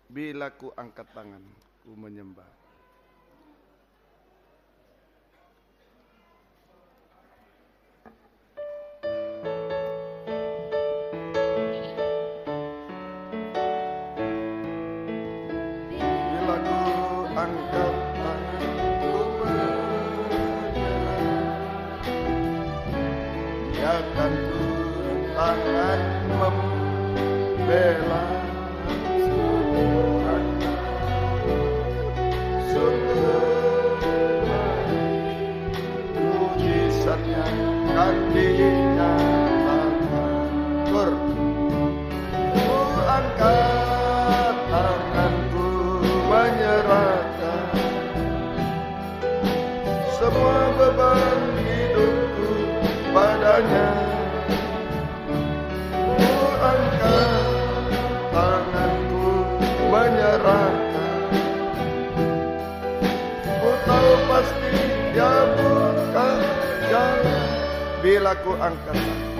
Bila ku angkat tangan, ku menyembah. Bila ku angkat tangan, ku menyerah. Biarkan turun tangan membela. Mujizatnya kan dinyatakan. Ku angkat tanganku menyerahkan semua beban hidupku padanya. Ku angkat tanganku menyerahkan. Ku tahu pasti Dia buka jalan. Bila ku angkat tangan,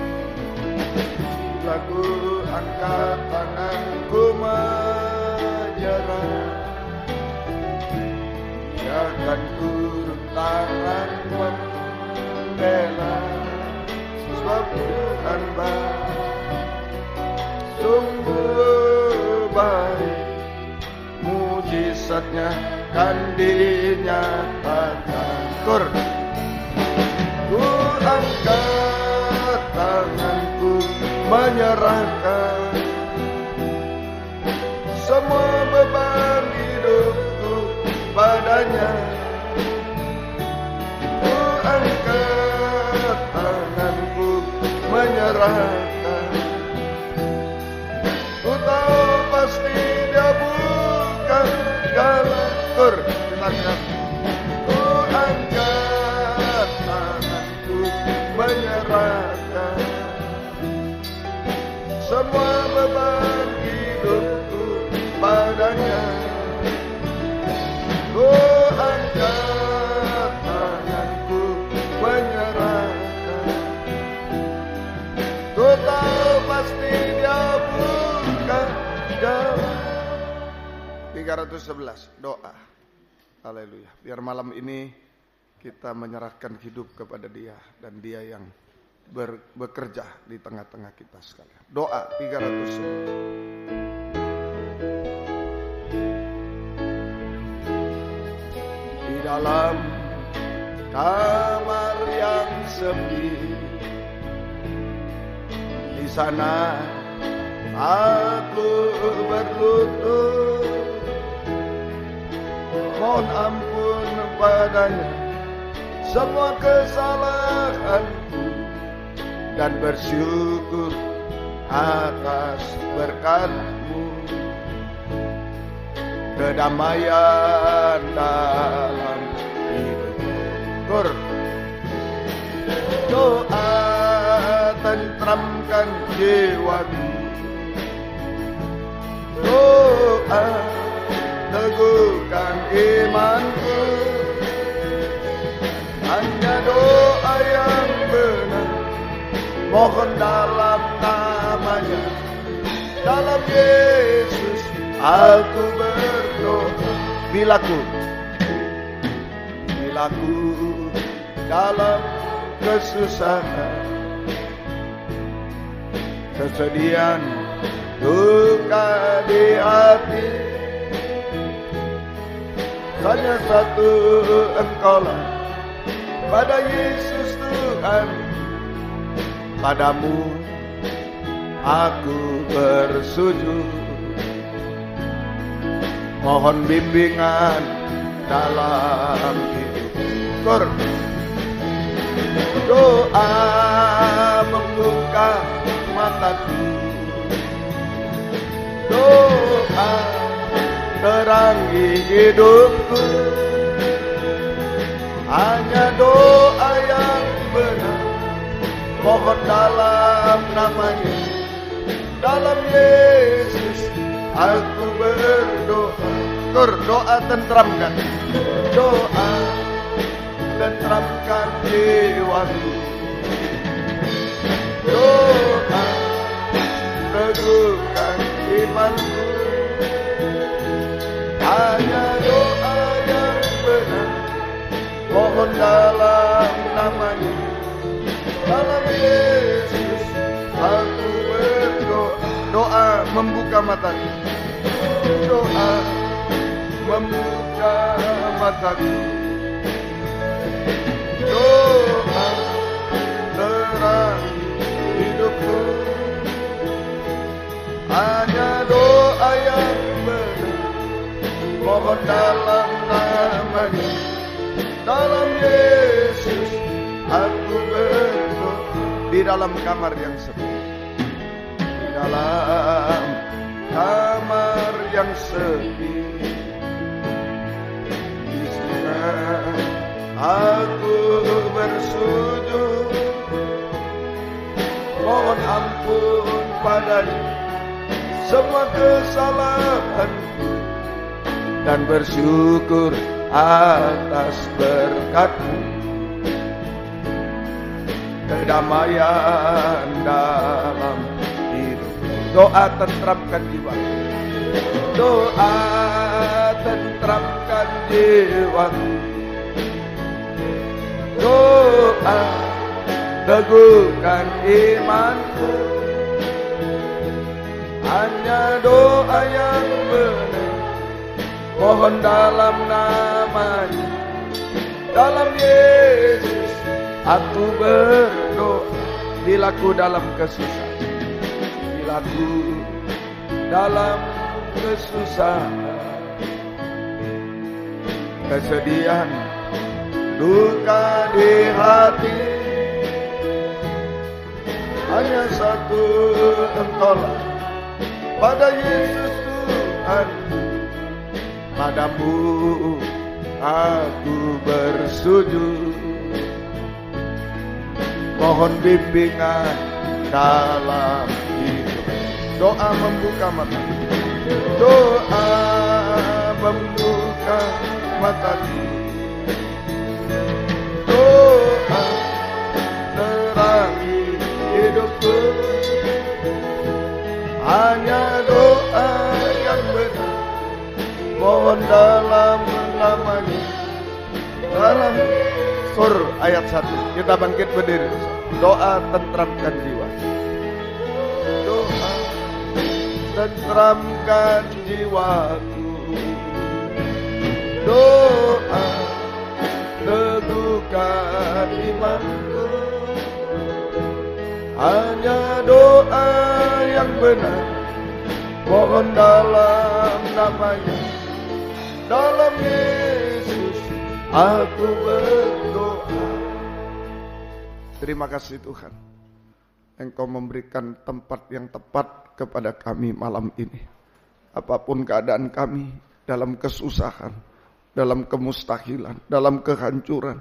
bila ku angkat tanganku menyerah. Biarkan turun tangan membela. Sebab Tuhan baik, sungguh baik. Mujizatnya kan dinyatakan. Ku angkat tanganku menyerahkan semua beban hidupku padanya. Ku angkat tanganku menyerahkan. Ku tahu pasti Dia buka jalan. Ku angkat tanganku menyerahkan semua beban hidupku padanya. Ku angkat tanganku menyerahkan. Ku tahu pasti Dia buka jalan. 311 doa. Haleluya. Biar malam ini kita menyerahkan hidup kepada Dia dan Dia yang bekerja di tengah-tengah kita sekalian. Doa 311. Di dalam kamar yang sepi, di sana aku berlutut, mohon ampun padanya semua kesalahanku dan bersyukur atas berkat-Mu. Kedamaian dalam hidupku. Doa tentramkan jiwaku. Doa teguhkan imanku. Hanya doa yang benar, mohon dalam nama-Nya. Dalam Yesus aku berdoa. Bila ku dalam kesusahan, kesedihan, duka di hati, hanya satu Engkaulah, pada Yesus Tuhan. Padamu aku bersujud, mohon bimbingan dalam hidup. Doa membuka mataku. Doa terangi hidupku. Hanya doa yang benar, mohon dalam nama-Nya. Dalam Yesus aku berdoa. Doa tentramkan. Doa tentramkan jiwaku. Doa teguhkan imanku. mataku. Doa membuka mataku. Doa terang hidupku. Hanya doa yang benar, mohon dalam nama-Nya. Dalam Yesus aku berdoa. Di dalam kamar yang sepi, di dalam kamar yang sepi, di sana aku bersujud, mohon ampun padanya semua kesalahanku, dan bersyukur atas berkat-Mu. Kedamaian dalam hidup. Doa tentramkan jiwa. Doa tentramkan jiwa. Doa teguhkan imanku. Hanya doa yang benar, mohon dalam nama-Nya. Dalam Yesus aku berdoa. Bila ku dalam kesusahan, bila ku dalam kesusahan, kesedihan, duka di hati, hanya satu Engkaulah, pada Yesus Tuhan. Padamu aku bersujud, mohon bimbingan dalam hidup. Doa membuka mata. Doa membuka mataku. Doa terangi hidupku. Hanya doa yang benar, mohon dalam nama-Nya. Dalam Sur ayat 1. Kita bangkit berdiri. Doa tentramkan jiwa. Doa tentramkan jiwaku. Doa teguhkan imanku. Hanya doa yang benar, mohon dalam nama-Nya. Dalam Yesus aku berdoa. Terima kasih Tuhan, Engkau memberikan tempat yang tepat kepada kami malam ini. Apapun keadaan kami, dalam kesusahan, dalam kemustahilan, dalam kehancuran,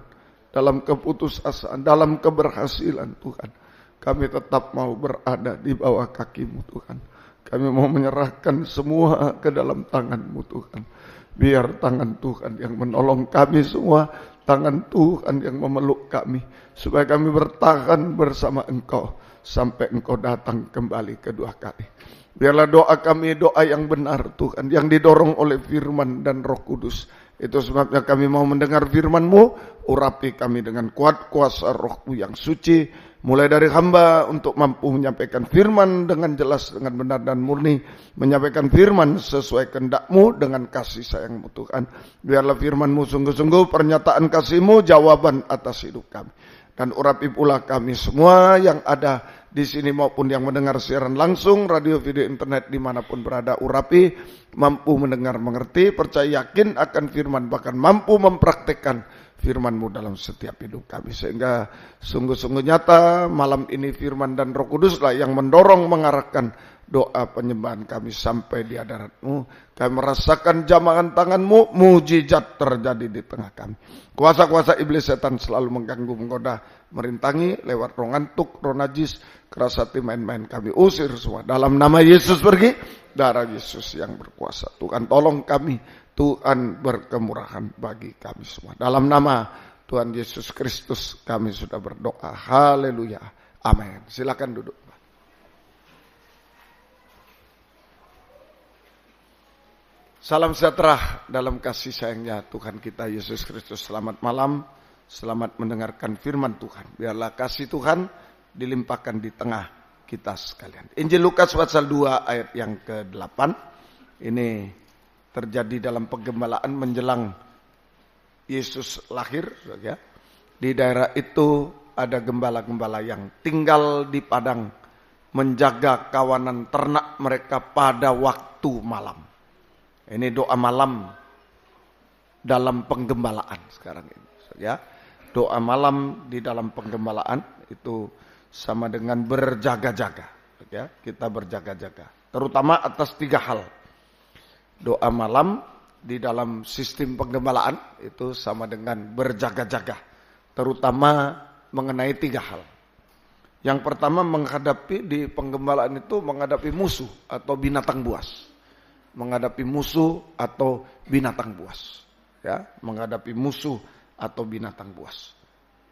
dalam keputusasaan, dalam keberhasilan Tuhan, kami tetap mau berada di bawah kaki-Mu Tuhan. Kami mau menyerahkan semua ke dalam tangan-Mu Tuhan. Biar tangan Tuhan yang menolong kami semua, tangan Tuhan yang memeluk kami, supaya kami bertahan bersama Engkau sampai Engkau datang kembali kedua kali. Biarlah doa kami doa yang benar Tuhan, yang didorong oleh firman dan Roh Kudus. Itu sebabnya kami mau mendengar firman-Mu, urapi kami dengan kuat kuasa Roh-Mu yang suci, mulai dari hamba untuk mampu menyampaikan firman dengan jelas, dengan benar dan murni, menyampaikan firman sesuai kehendak-Mu dengan kasih sayang-Mu Tuhan. Biarlah firman-Mu sungguh-sungguh pernyataan kasih-Mu, jawaban atas hidup kami. Dan urapi pula kami semua yang ada di sini maupun yang mendengar siaran langsung, radio, video, internet dimanapun berada, urapi, mampu mendengar, mengerti, percaya, yakin akan firman, bahkan mampu mempraktekkan firman-Mu dalam setiap hidup kami. Sehingga sungguh-sungguh nyata malam ini firman dan Roh Kuduslah yang mendorong, mengarahkan doa penyembahan kami sampai di hadirat-Mu. Kami merasakan jamahan tangan-Mu, mujizat terjadi di tengah kami. Kuasa-kuasa iblis setan selalu mengganggu, menggoda, merintangi lewat roh ngantuk, roh najis, keras hati, main-main kami usir semua. Dalam nama Yesus pergi, darah Yesus yang berkuasa. Tuhan tolong kami, Tuhan berkemurahan bagi kami semua. Dalam nama Tuhan Yesus Kristus kami sudah berdoa. Haleluya. Amin. Silakan duduk. Salam sejahtera dalam kasih sayangnya Tuhan kita Yesus Kristus. Selamat malam, selamat mendengarkan firman Tuhan. Biarlah kasih Tuhan dilimpahkan di tengah kita sekalian. Injil Lukas pasal 2 ayat yang ke-8. Ini terjadi dalam penggembalaan menjelang Yesus lahir. Ya. Di daerah itu ada gembala-gembala yang tinggal di padang menjaga kawanan ternak mereka pada waktu malam. Ini doa malam dalam penggembalaan sekarang ini. Ya. Doa malam di dalam penggembalaan itu sama dengan berjaga-jaga. Ya, kita berjaga-jaga. Terutama atas 3 hal. Doa malam di dalam sistem penggembalaan itu sama dengan berjaga-jaga. Terutama mengenai 3 hal. Yang pertama menghadapi di penggembalaan itu menghadapi musuh atau binatang buas. Menghadapi musuh atau binatang buas. Ya, menghadapi musuh atau binatang buas.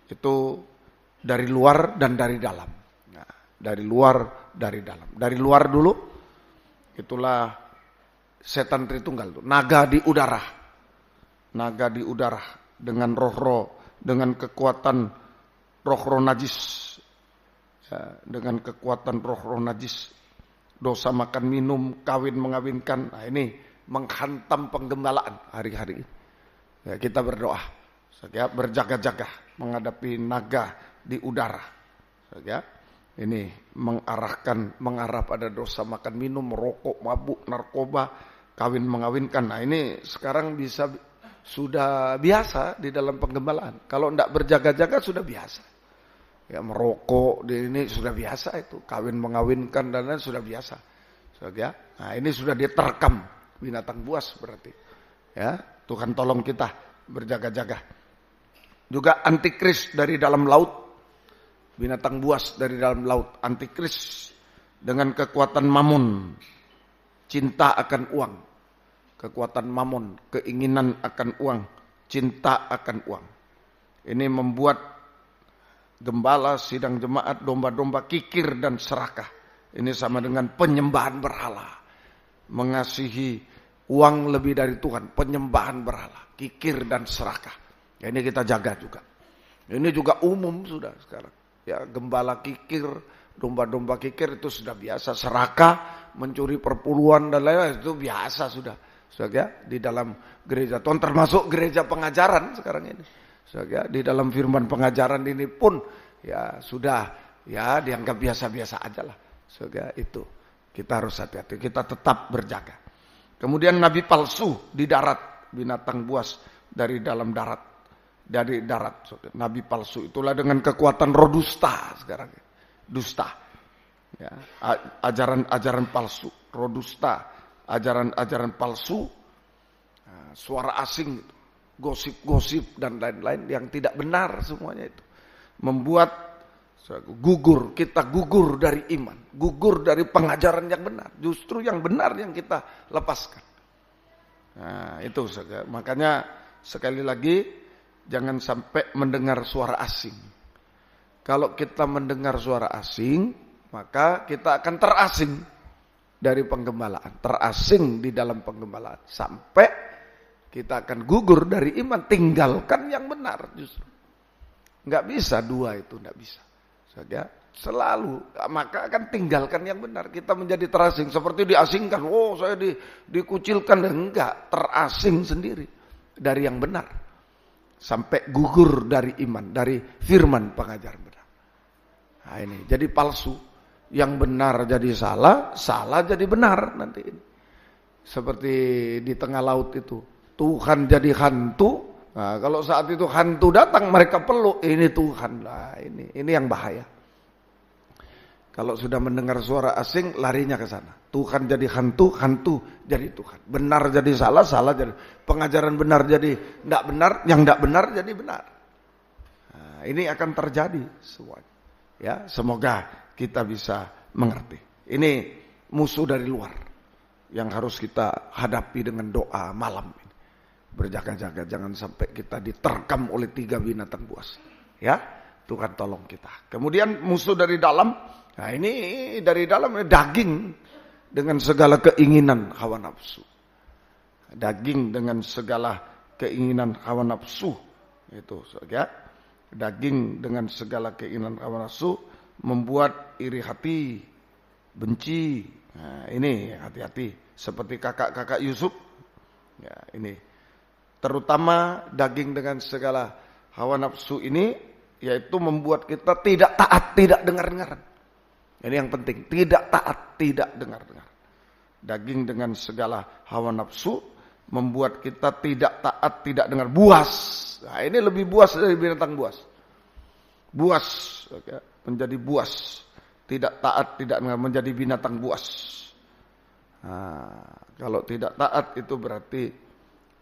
Itu dari luar dan dari dalam. Nah, dari luar, dari dalam. Dari luar dulu, itulah setan Tritunggal. Naga di udara. Naga di udara. Dengan roh-roh, dengan kekuatan roh-roh najis. Ya, dengan kekuatan roh-roh najis. Dosa makan minum, kawin mengawinkan. Nah, ini menghantam penggembalaan hari-hari ini. Ya, kita berdoa. Ya, berjaga-jaga menghadapi naga di udara. Ya, ini mengarah pada dosa makan minum, merokok, mabuk, narkoba, kawin mengawinkan. Nah, ini sekarang sudah biasa di dalam penggembalaan. Kalau tidak berjaga-jaga sudah biasa. Ya, merokok ini sudah biasa itu, kawin mengawinkan dan lain sudah biasa. Ya, nah ini sudah diterkam binatang buas berarti. Ya, Tuhan tolong kita berjaga-jaga. Juga antikris dari dalam laut. Binatang buas dari dalam laut. Antikris dengan kekuatan mamun. Cinta akan uang. Kekuatan mamun. Keinginan akan uang. Cinta akan uang. Ini membuat gembala, sidang jemaat, domba-domba kikir dan serakah. Ini sama dengan penyembahan berhala. Mengasihi uang lebih dari Tuhan. Penyembahan berhala. Kikir dan serakah. Ya, ini kita jaga juga. Ini juga umum sudah sekarang. Ya, gembala kikir, domba-domba kikir itu sudah biasa. Serakah, mencuri perpuluhan dan lain-lain itu biasa sudah. Ya, di dalam gereja Tuhan termasuk gereja pengajaran sekarang ini. Ya, di dalam firman pengajaran ini pun ya sudah ya dianggap biasa-biasa aja lah. Ya, itu kita harus hati-hati. Kita tetap berjaga. Kemudian nabi palsu di darat, binatang buas dari dalam darat. Dari darat, nabi palsu itulah dengan kekuatan roh dusta sekarang, dusta, ya, ajaran-ajaran palsu, roh dusta, ajaran-ajaran palsu, suara asing, gosip-gosip dan lain-lain yang tidak benar semuanya itu membuat kita gugur dari iman, gugur dari pengajaran yang benar, justru yang benar yang kita lepaskan. Nah itu makanya sekali lagi. Jangan sampai mendengar suara asing. Kalau kita mendengar suara asing, maka kita akan terasing dari penggembalaan. Terasing di dalam penggembalaan. Sampai kita akan gugur dari iman. Tinggalkan yang benar justru. Nggak bisa dua itu, nggak bisa. Saja selalu, maka akan tinggalkan yang benar. Kita menjadi terasing. Seperti diasingkan. Oh saya dikucilkan. Enggak, terasing sendiri dari yang benar. Sampai gugur dari iman, dari firman pengajaran benar. Nah ini, jadi palsu. Yang benar jadi salah, salah jadi benar nanti ini. Seperti di tengah laut itu. Tuhan jadi hantu. Nah, kalau saat itu hantu datang, mereka peluk. Ini Tuhan lah, ini yang bahaya. Kalau sudah mendengar suara asing, larinya ke sana. Tuhan jadi hantu, hantu jadi Tuhan. Benar jadi salah, salah jadi. Pengajaran benar jadi tidak benar, yang tidak benar jadi benar. Nah, ini akan terjadi semuanya. Ya, semoga kita bisa mengerti. Ini musuh dari luar yang harus kita hadapi dengan doa malam ini. Berjaga-jaga, jangan sampai kita diterkam oleh 3 binatang buas. Ya, Tuhan tolong kita. Kemudian musuh dari dalam. Nah ini dari dalam daging dengan segala keinginan hawa nafsu. Daging dengan segala keinginan hawa nafsu. Itu ya. Daging dengan segala keinginan hawa nafsu membuat iri hati, benci. Nah, ini hati-hati. Seperti kakak-kakak Yusuf. Ya, ini. Terutama daging dengan segala hawa nafsu ini, yaitu membuat kita tidak taat, tidak dengar-dengar. Ini yang penting. Tidak taat, tidak dengar-dengar. Daging dengan segala hawa nafsu membuat kita tidak taat, tidak dengar. Buas. Nah, ini lebih buas dari binatang buas. Buas. Menjadi buas. Tidak taat, tidak dengar. Menjadi binatang buas. Nah, kalau tidak taat itu berarti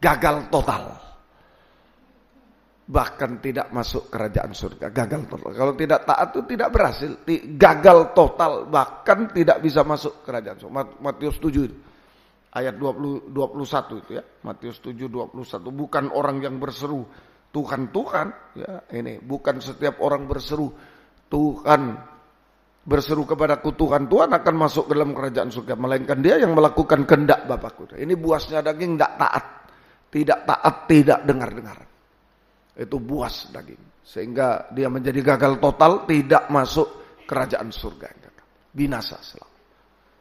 gagal total. Bahkan tidak masuk kerajaan surga. Gagal total. Kalau tidak taat itu tidak berhasil. Gagal total. Bahkan tidak bisa masuk kerajaan surga. Matius 7 itu. Ayat 21 itu ya. Matius 7, 21. Bukan orang yang berseru Tuhan, Tuhan. Ya, ini. Bukan setiap orang berseru Tuhan. Berseru kepadaku Tuhan, Tuhan akan masuk ke dalam kerajaan surga. Melainkan dia yang melakukan kehendak Bapakku. Ini buasnya daging tidak taat. Tidak taat, tidak dengar-dengar. Itu buas daging. Sehingga dia menjadi gagal total, tidak masuk kerajaan surga. Binasa selalu.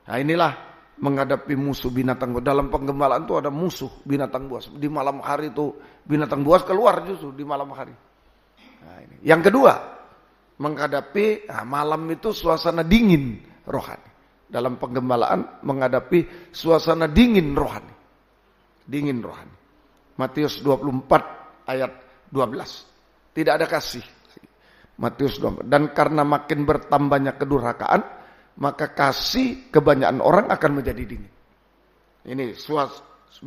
Nah inilah menghadapi musuh binatang buas. Dalam penggembalaan itu ada musuh binatang buas. Di malam hari itu binatang buas keluar justru di malam hari. Nah, ini. Yang kedua, menghadapi malam itu suasana dingin rohani. Dalam penggembalaan menghadapi suasana dingin rohani. Dingin rohani. Matius 24 ayat 12. Tidak ada kasih. Matius 24. Dan karena makin bertambahnya kedurhakaan, maka kasih kebanyakan orang akan menjadi dingin. Ini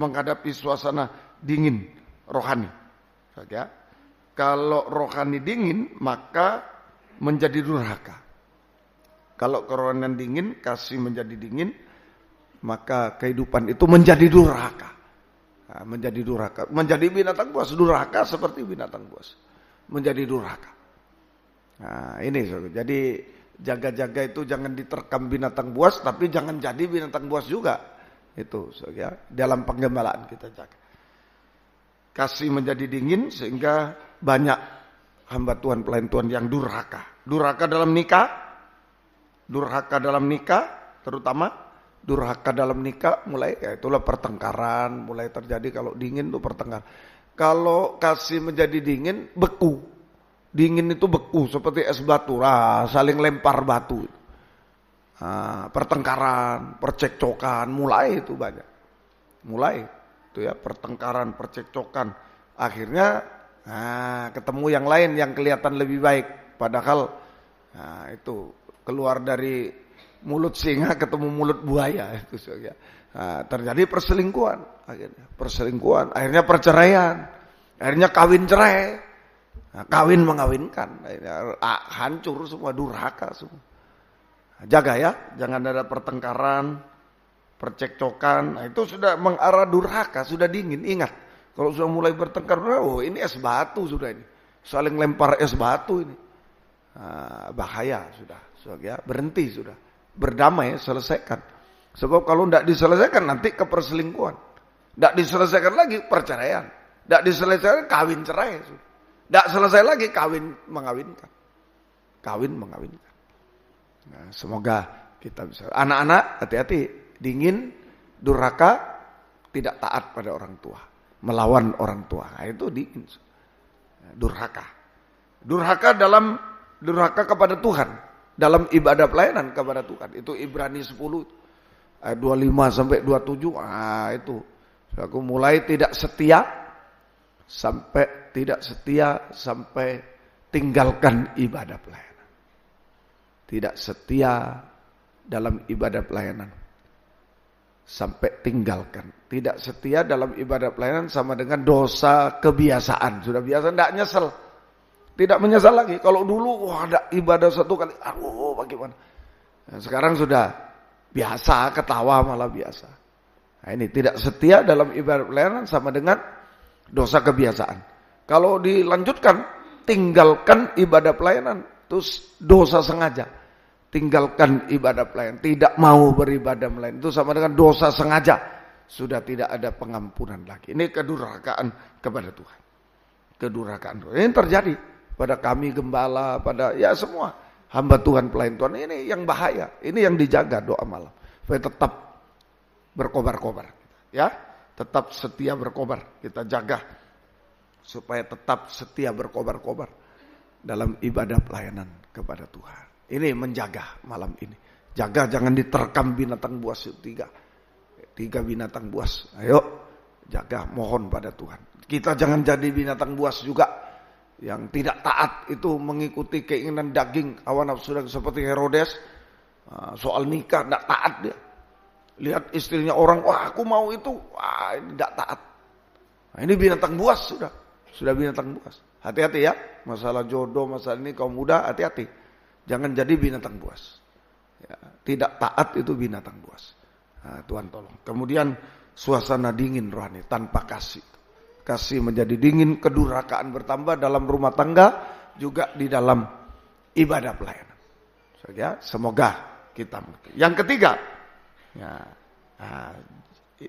menghadapi suasana dingin rohani. Ya. Kalau rohani dingin, maka menjadi durhaka. Kalau kerohanian dingin, kasih menjadi dingin, maka kehidupan itu menjadi durhaka. Nah, menjadi durhaka, menjadi binatang buas. Durhaka seperti binatang buas, menjadi durhaka. Nah ini jadi jaga-jaga itu jangan diterkam binatang buas, tapi jangan jadi binatang buas juga. Itu ya, dalam penggembalaan kita jaga. Kasih menjadi dingin sehingga banyak hamba Tuhan, pelayan Tuhan yang durhaka. Durhaka dalam nikah, durhaka dalam nikah, terutama durhaka dalam nikah mulai, ya itulah pertengkaran, mulai terjadi kalau dingin itu pertengkaran. Kalau kasih menjadi dingin, beku. Dingin itu beku seperti es batu, saling lempar batu. Pertengkaran, percekcokan, mulai itu banyak. Mulai itu ya pertengkaran, percekcokan. Akhirnya ketemu yang lain yang kelihatan lebih baik, padahal itu keluar dari mulut singa ketemu mulut buaya itu ya. Terjadi perselingkuhan, akhirnya perceraian, akhirnya kawin cerai, kawin mengawinkan, akhirnya hancur semua, durhaka semua. Jaga ya, jangan ada pertengkaran, percekcokan. Itu sudah mengarah durhaka, sudah dingin. Ingat, kalau sudah mulai bertengkar, ini es batu sudah ini, saling lempar es batu ini, bahaya sudah ya, berhenti sudah. Berdamai, selesaikan. Sebab kalau tidak diselesaikan nanti ke perselingkuhan. Tidak diselesaikan lagi perceraian. Tidak diselesaikan kawin cerai. Tidak selesai lagi kawin mengawinkan. Kawin mengawinkan. Nah, semoga kita bisa. Anak-anak hati-hati. Dingin, durhaka, tidak taat pada orang tua. Melawan orang tua. Nah, itu dingin. Durhaka. Durhaka kepada Tuhan. Dalam ibadah pelayanan kepada Tuhan. Itu Ibrani 10 ayat 25 sampai 27. Itu aku mulai tidak setia sampai tinggalkan ibadah pelayanan. Tidak setia dalam ibadah pelayanan sampai tinggalkan. Tidak setia dalam ibadah pelayanan sama dengan dosa kebiasaan. Sudah biasa tidak nyesel. Tidak menyesal lagi. Kalau dulu ada ibadah satu kali, bagaimana? Nah, sekarang sudah biasa, ketawa malah biasa. Nah, ini tidak setia dalam ibadah pelayanan sama dengan dosa kebiasaan. Kalau dilanjutkan, tinggalkan ibadah pelayanan, terus dosa sengaja. Tinggalkan ibadah pelayanan, tidak mau beribadah melayan, itu sama dengan dosa sengaja. Sudah tidak ada pengampunan lagi. Ini kedurhakaan kepada Tuhan. Kedurhakaan. Ini terjadi pada kami gembala, pada ya semua hamba Tuhan, pelayan Tuhan. Ini yang bahaya, ini yang dijaga doa malam. Supaya tetap berkobar-kobar. Ya, tetap setia berkobar. Kita jaga supaya tetap setia berkobar-kobar dalam ibadah pelayanan kepada Tuhan. Ini menjaga malam ini. Jaga jangan diterkam binatang buas itu. Tiga binatang buas. Ayo jaga, mohon pada Tuhan. Kita jangan jadi binatang buas juga yang tidak taat, itu mengikuti keinginan daging, hawa nafsu seperti Herodes. Soal nikah tidak taat dia. Lihat istrinya orang, wah aku mau itu, wah ini tidak taat. Nah, ini binatang buas sudah binatang buas. Hati-hati ya, masalah jodoh, masalah ini kaum muda, hati-hati. Jangan jadi binatang buas. Ya, tidak taat itu binatang buas. Nah, Tuhan tolong. Kemudian suasana dingin rohani tanpa kasih. Kasih menjadi dingin, kedurhakaan bertambah dalam rumah tangga, juga di dalam ibadah pelayanan. Ya, semoga kita mengerti. Yang ketiga, ya,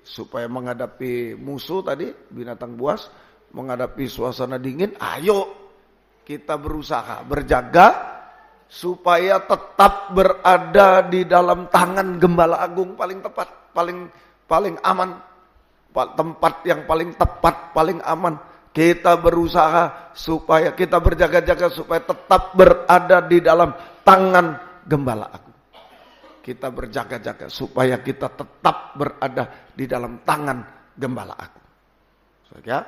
supaya menghadapi musuh tadi, binatang buas, menghadapi suasana dingin, ayo kita berusaha, berjaga, supaya tetap berada di dalam tangan Gembala Agung paling tepat, paling aman, tempat yang paling tepat, paling aman. Kita berusaha supaya kita berjaga-jaga supaya tetap berada di dalam tangan Gembala Agung. Kita berjaga-jaga supaya kita tetap berada di dalam tangan Gembala Agung. Ya,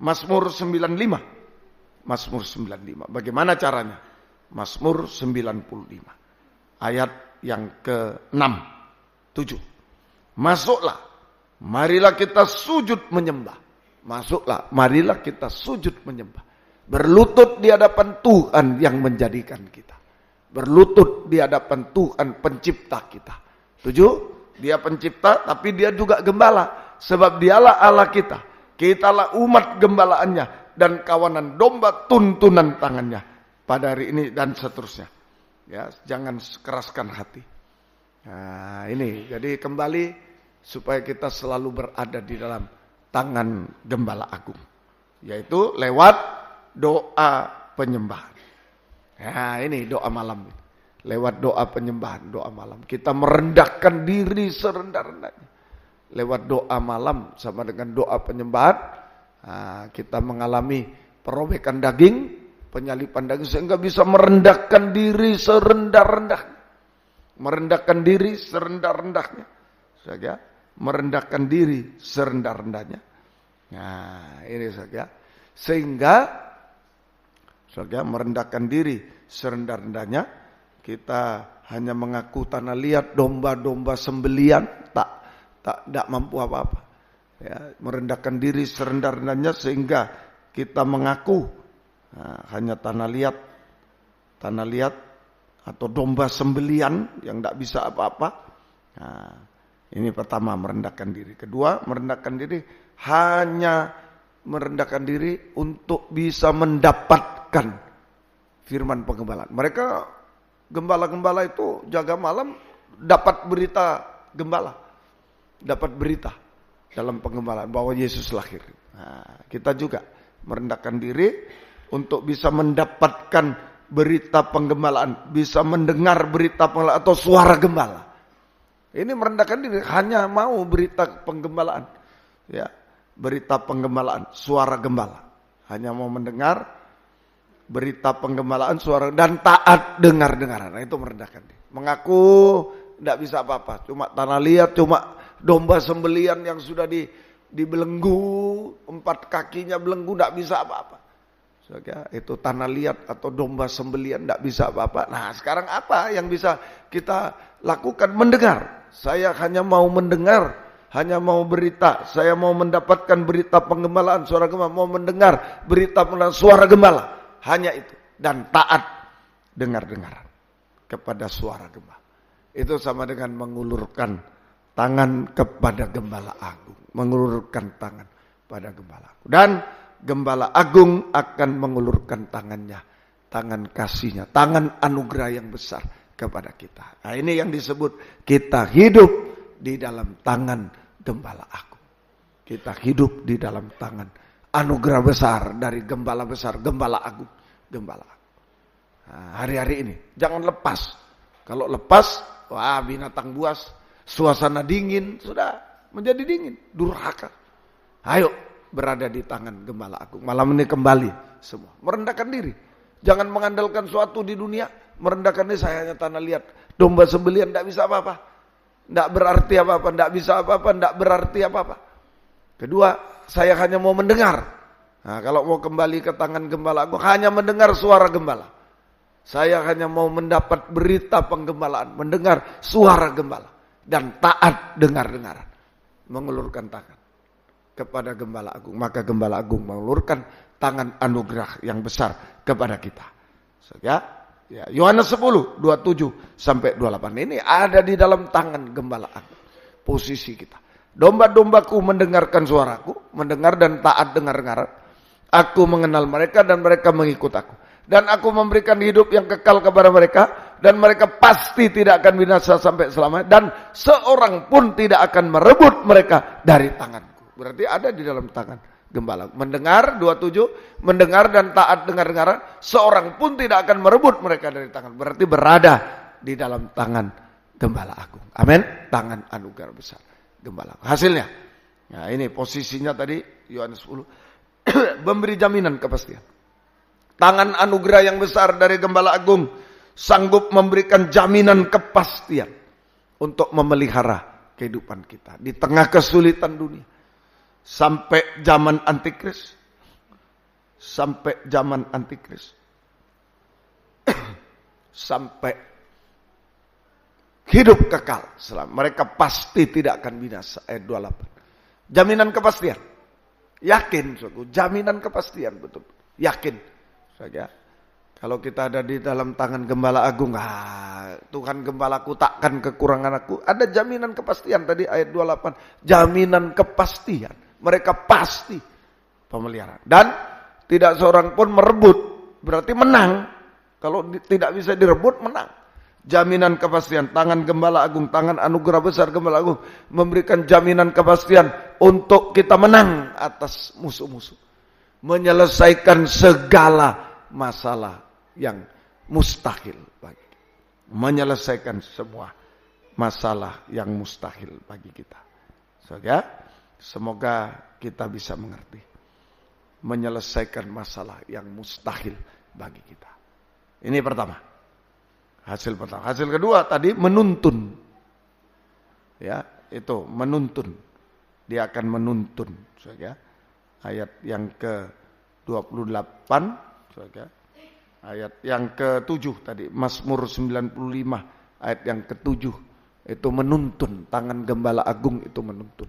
Mazmur 95. Mazmur 95. Bagaimana caranya? Mazmur 95 ayat yang ke-6, 7. Masuklah, marilah kita sujud menyembah. Masuklah, marilah kita sujud menyembah. Berlutut di hadapan Tuhan yang menjadikan kita. Berlutut di hadapan Tuhan pencipta kita. 7. Dia pencipta tapi dia juga gembala. Sebab dialah Allah kita. Kitalah umat gembalaannya dan kawanan domba tuntunan tangannya. Pada hari ini dan seterusnya. Ya, jangan keraskan hati. Nah, ini jadi kembali supaya kita selalu berada di dalam tangan Gembala Agung, yaitu lewat doa penyembahan. Nah, ini doa malam. Lewat doa penyembahan, doa malam. Kita merendahkan diri serendah-rendahnya. Lewat doa malam sama dengan doa penyembahan, kita mengalami perobekan daging, penyalipan daging, sehingga bisa merendahkan diri serendah-rendahnya. Merendahkan diri serendah-rendahnya. Saja, merendahkan diri serendah-rendahnya. Nah, ini saja. Sehingga saja merendahkan diri serendah-rendahnya, kita hanya mengaku tanah liat, domba-domba sembelian, tak mampu apa-apa. Ya, merendahkan diri serendah-rendahnya sehingga kita mengaku hanya tanah liat atau domba sembelian yang tidak bisa apa-apa. Nah, ini pertama, merendahkan diri. Kedua, merendahkan diri hanya merendahkan diri untuk bisa mendapatkan firman penggembalaan. Mereka gembala-gembala itu jaga malam dapat berita gembala, dapat berita dalam penggembalaan bahwa Yesus lahir. Nah, kita juga merendahkan diri untuk bisa mendapatkan berita penggembalaan, bisa mendengar berita penggembalaan atau suara gembala. Ini merendahkan diri, hanya mau berita penggembalaan, ya, berita penggembalaan, suara gembala. Hanya mau mendengar berita penggembalaan, suara, dan taat dengar-dengaran. Nah, itu merendahkan diri. Mengaku tidak bisa apa-apa, cuma tanah liat, cuma domba sembelian yang sudah dibelenggu, 4 kakinya belenggu, tidak bisa apa-apa. Itu tanah liat atau domba sembelian, tidak bisa apa-apa. Nah, sekarang apa yang bisa kita lakukan? Mendengar. Saya hanya mau mendengar, hanya mau berita. Saya mau mendapatkan berita penggembalaan, suara gembala, mau mendengar berita penggembalaan, suara gembala. Hanya itu. Dan taat dengar-dengaran kepada suara gembala. Itu sama dengan mengulurkan tangan kepada Gembala Agung. Mengulurkan tangan pada Gembala Agung. Dan Gembala Agung akan mengulurkan tangannya, tangan kasihnya, tangan anugerah yang besar kepada kita. Nah, ini yang disebut kita hidup di dalam tangan Gembala Agung. Kita hidup di dalam tangan anugerah besar dari Gembala besar, Gembala Agung, Gembala Agung. Nah, hari-hari ini jangan lepas. Kalau lepas, wah binatang buas, suasana dingin sudah menjadi dingin, durhaka. Ayo berada di tangan Gembala Agung. Malam ini kembali semua merendahkan diri. Jangan mengandalkan suatu di dunia, merendahkan diri. Saya hanya tanah liat, domba sembelian tidak bisa apa-apa, tidak berarti apa-apa, tidak bisa apa-apa, tidak berarti apa-apa. Kedua, saya hanya mau mendengar. Nah, kalau mau kembali ke tangan Gembala Agung, hanya mendengar suara gembala. Saya hanya mau mendapat berita penggembalaan, mendengar suara gembala dan taat dengar-dengaran, mengulurkan tangan kepada Gembala Agung. Maka Gembala Agung mengulurkan tangan anugerah yang besar kepada kita. So, ya, Yohanes 10, 27 sampai 28. Ini ada di dalam tangan Gembala Agung. Posisi kita. Domba-dombaku mendengarkan suaraku, mendengar dan taat dengar-dengaran. Aku mengenal mereka dan mereka mengikut aku. Dan aku memberikan hidup yang kekal kepada mereka. Dan mereka pasti tidak akan binasa sampai selamanya. Dan seorang pun tidak akan merebut mereka dari tanganku. Berarti ada di dalam tangan Gembala. Mendengar, 27. Mendengar dan taat dengar-dengaran. Seorang pun tidak akan merebut mereka dari tangan. Berarti berada di dalam tangan Gembala Agung. Amin. Tangan anugerah besar Gembala Agung. Hasilnya. Nah ini posisinya tadi Yohanes 10. Memberi jaminan kepastian. Tangan anugerah yang besar dari Gembala Agung sanggup memberikan jaminan kepastian untuk memelihara kehidupan kita di tengah kesulitan dunia sampai zaman antikris, sampai hidup kekal. Mereka pasti tidak akan binasa. Ayat 28. Jaminan kepastian. Yakin, jaminan kepastian betul. Yakin. Saja. Kalau kita ada di dalam tangan Gembala Agung, Tuhan Gembalaku takkan kekurangan aku. Ada jaminan kepastian tadi ayat 28. Jaminan kepastian. Mereka pasti pemeliharaan. Dan tidak seorang pun merebut. Berarti menang. Kalau tidak bisa direbut, menang. Jaminan kepastian. Tangan Gembala Agung, tangan anugerah besar Gembala Agung memberikan jaminan kepastian untuk kita menang atas musuh-musuh. Menyelesaikan segala masalah yang mustahil bagi kita. Menyelesaikan semua masalah yang mustahil bagi kita. Semoga kita bisa mengerti. Menyelesaikan masalah yang mustahil bagi kita. Ini pertama. Hasil pertama. Hasil kedua tadi menuntun. Ya, itu menuntun. Dia akan menuntun. Ayat yang ke-28. Ayat yang ke-7 tadi. Mazmur 95. Ayat yang ke-7. Itu menuntun. Tangan Gembala Agung itu menuntun.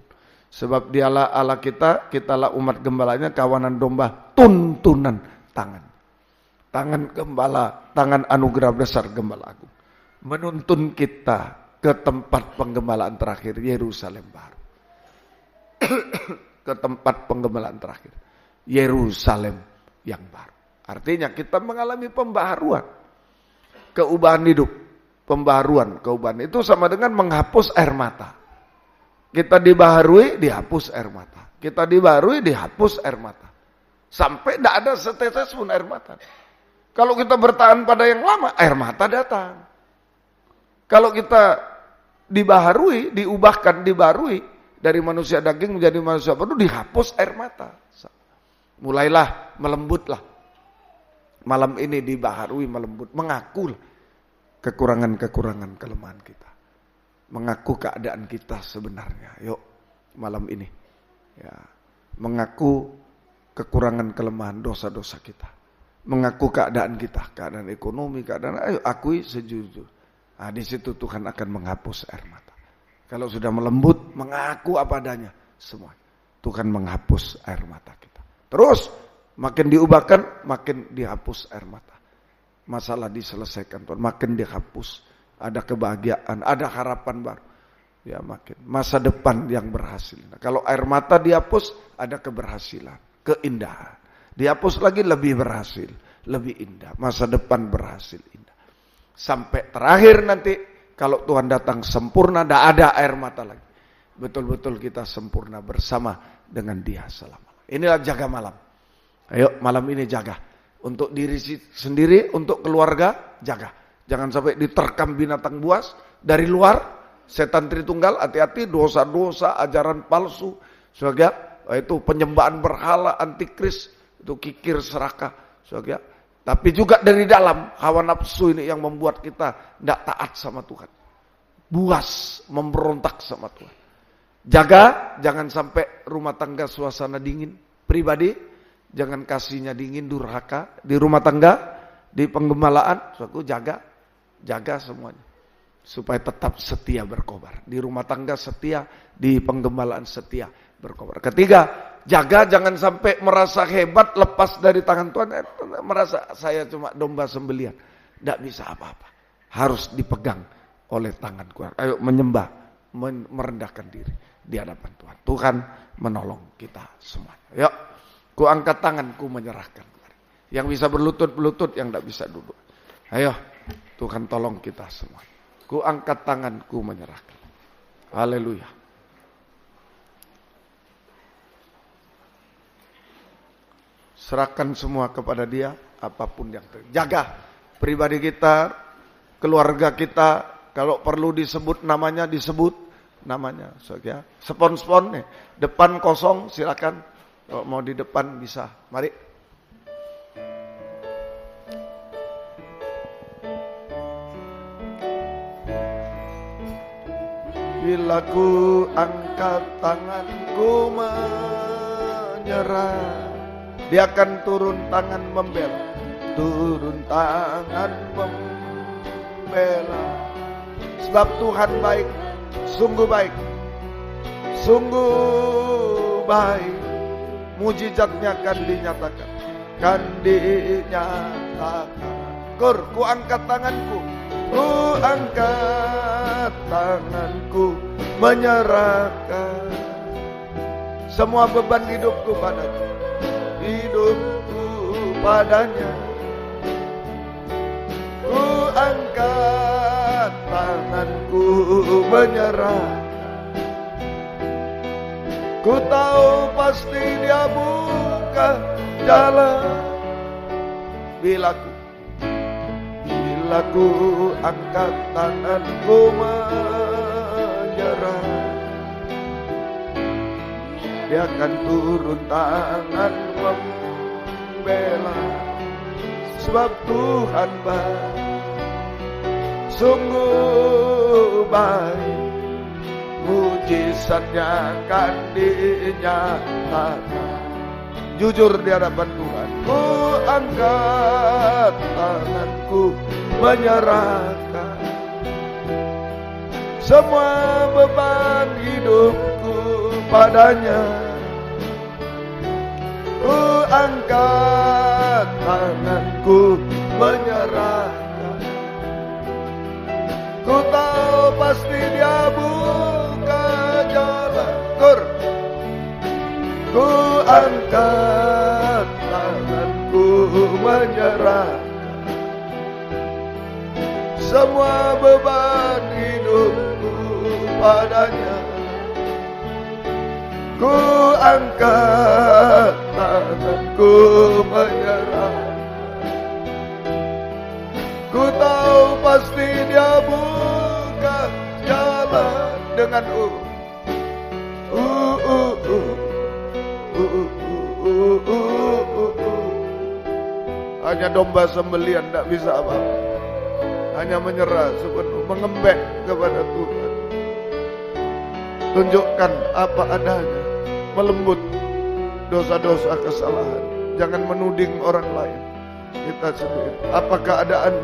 Sebab dialah Allah kita. Kitalah umat gembalanya. Kawanan domba. Tuntunan tangan. Tangan Gembala. Tangan anugerah besar Gembala Agung. Menuntun kita ke tempat penggembalaan terakhir. Yerusalem baru. Ke tempat penggembalaan terakhir. Yerusalem yang baru. Artinya kita mengalami pembaharuan. Keubahan hidup. Pembaharuan, keubahan. Itu sama dengan menghapus air mata. Kita dibaharui, dihapus air mata. Kita dibaharui, dihapus air mata. Sampai tidak ada setetes pun air mata. Kalau kita bertahan pada yang lama, air mata datang. Kalau kita dibaharui, diubahkan, dibaharui, dari manusia daging menjadi manusia penuh, dihapus air mata. Mulailah melembutlah. Malam ini dibaharui melembut. Mengaku kekurangan-kekurangan kelemahan kita. Mengaku keadaan kita sebenarnya. Yuk malam ini. Ya, mengaku kekurangan kelemahan dosa-dosa kita. Mengaku keadaan kita. Keadaan ekonomi, keadaan. Ayo akui sejujur. Nah, di situ Tuhan akan menghapus air mata. Kalau sudah melembut, mengaku apa adanya. Semua. Tuhan menghapus air mata kita. Terus, makin diubahkan, makin dihapus air mata. Masalah diselesaikan, Tuhan. Makin dihapus. Ada kebahagiaan, ada harapan baru. Ya makin. Masa depan yang berhasil. Nah, kalau air mata dihapus, ada keberhasilan. Keindahan. Dihapus lagi lebih berhasil. Lebih indah. Masa depan berhasil indah. Sampai terakhir nanti, kalau Tuhan datang sempurna, tidak ada air mata lagi. Betul-betul kita sempurna bersama dengan Dia selama. Inilah jaga malam. Ayo malam ini jaga. Untuk diri sendiri, untuk keluarga, jaga. Jangan sampai diterkam binatang buas dari luar, setan Tritunggal, hati-hati dosa-dosa, ajaran palsu, saudara, itu penyembahan berhala, antikris, itu kikir serakah, saudara. Tapi juga dari dalam, hawa nafsu ini yang membuat kita tidak taat sama Tuhan. Buas, memberontak sama Tuhan. Jaga, jangan sampai rumah tangga suasana dingin. Pribadi, jangan kasihnya dingin, durhaka. Di rumah tangga, di penggembalaan, suatu jaga semuanya. Supaya tetap setia berkobar. Di rumah tangga setia, di penggembalaan setia berkobar. Ketiga, jaga jangan sampai merasa hebat lepas dari tangan Tuhan. Merasa saya cuma domba sembelian. Tidak bisa apa-apa. Harus dipegang oleh tangan Tuhan. Ayo menyembah, merendahkan diri di hadapan Tuhan. Tuhan menolong kita semuanya. Yuk, ku angkat tanganku menyerahkan. Yang bisa berlutut, yang tidak bisa duduk. Ayo, Tuhan tolong kita semua. Ku angkat tanganku menyerahkan. Haleluya. Serahkan semua kepada Dia, apapun yang terjadi. Jaga pribadi kita, keluarga kita. Kalau perlu disebut namanya, disebut namanya. Ya. Spon-spon nih, depan kosong silakan. Kalau mau di depan bisa. Mari. Bila ku angkat tanganku menyerah, Dia akan turun tangan membela. Turun tangan membela. Sebab Tuhan baik, sungguh baik, sungguh baik. Mujizatnya akan dinyatakan, kan dinyatakan. Kur, ku angkat tanganku, ku angkat tanganku menyerahkan semua beban hidupku padanya, hidupku padanya. Ku angkat tanganku menyerah. Ku tahu pasti Dia buka jalan. Bila ku angkat tanganku menyerah, Dia akan turun tangan membela. Sebab Tuhan baik, sungguh baik. Mujizatnya akan dinyatakan. Jujur di hadapan Tuhan. Ku angkat tanganku menyerahkan semua beban hidupku padanya. Ku angkat tanganku menyerahkan. Ku tahu pasti Dia buka jalan. Ku angkat tanganku menyerahkan semua beban hidupku padanya. Ku angkat tanganku menyerahkan. Ku tahu pasti Dia buka jalan dengan hanya domba sembelian tidak bisa apa-apa. Hanya menyerah sepenuh, mengembek kepada Tuhan. Tunjukkan apa adanya, melembut dosa-dosa kesalahan. Jangan menuding orang lain, kita sendiri. Apa keadaan,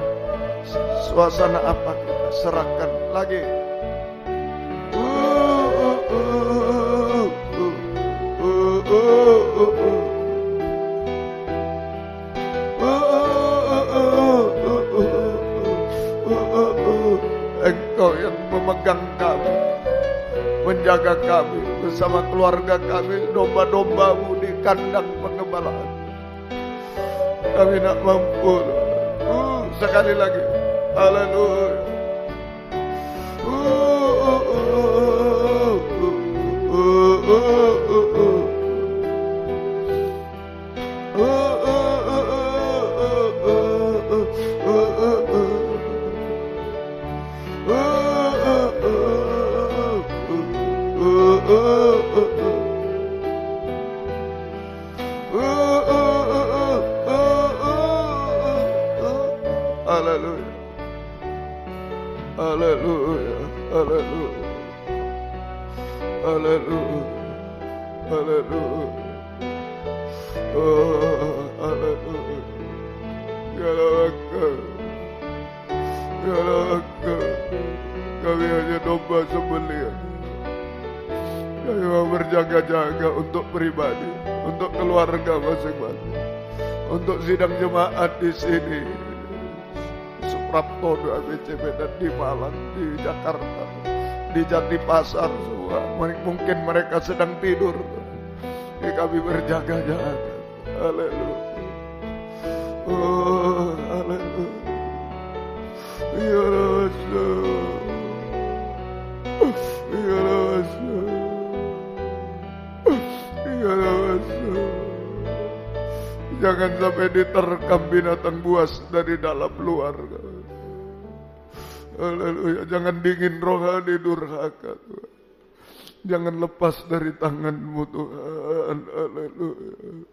suasana apa, kita serahkan lagi. Engkau yang memegang kami, menjaga kami bersama keluarga kami, domba-dombamu di kandang pengembalaan. Kami nak mampu. Sekali lagi, haleluya. Haleluya. Haleluya. Haleluya. Haleluya. Haleluya. Oh, haleluya. Ya Allah. Ya Allah. Kami hanya domba sembelihan. Kami mau berjaga-jaga untuk pribadi, untuk keluarga masing-masing, untuk sidang jemaat di sini, Suprapto, ABCB, dan di Malang, di Jakarta, di Jatipasar semua. Mungkin mereka sedang tidur. Kami berjaga-jaga. Haleluya. Oh, haleluya. Ya Rasul. Ya Rasul. Ya Rasul. Jangan sampai diterkam binatang buas dari dalam luar. Haleluya. Jangan dingin rohani durhaka, Tuhan. Jangan lepas dari tangan-Mu, Tuhan. Haleluya.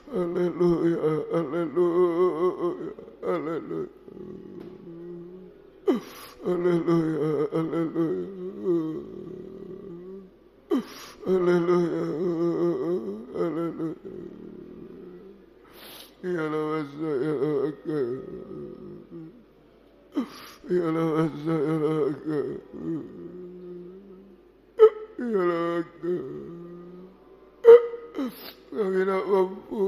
Haleluya. Haleluya. Haleluya. Haleluya. Haleluya. Haleluya. Haleluya. Ya Allah, ya Allah. Ya Allah, ya Allah. Ya Allah. Kami tak mampu,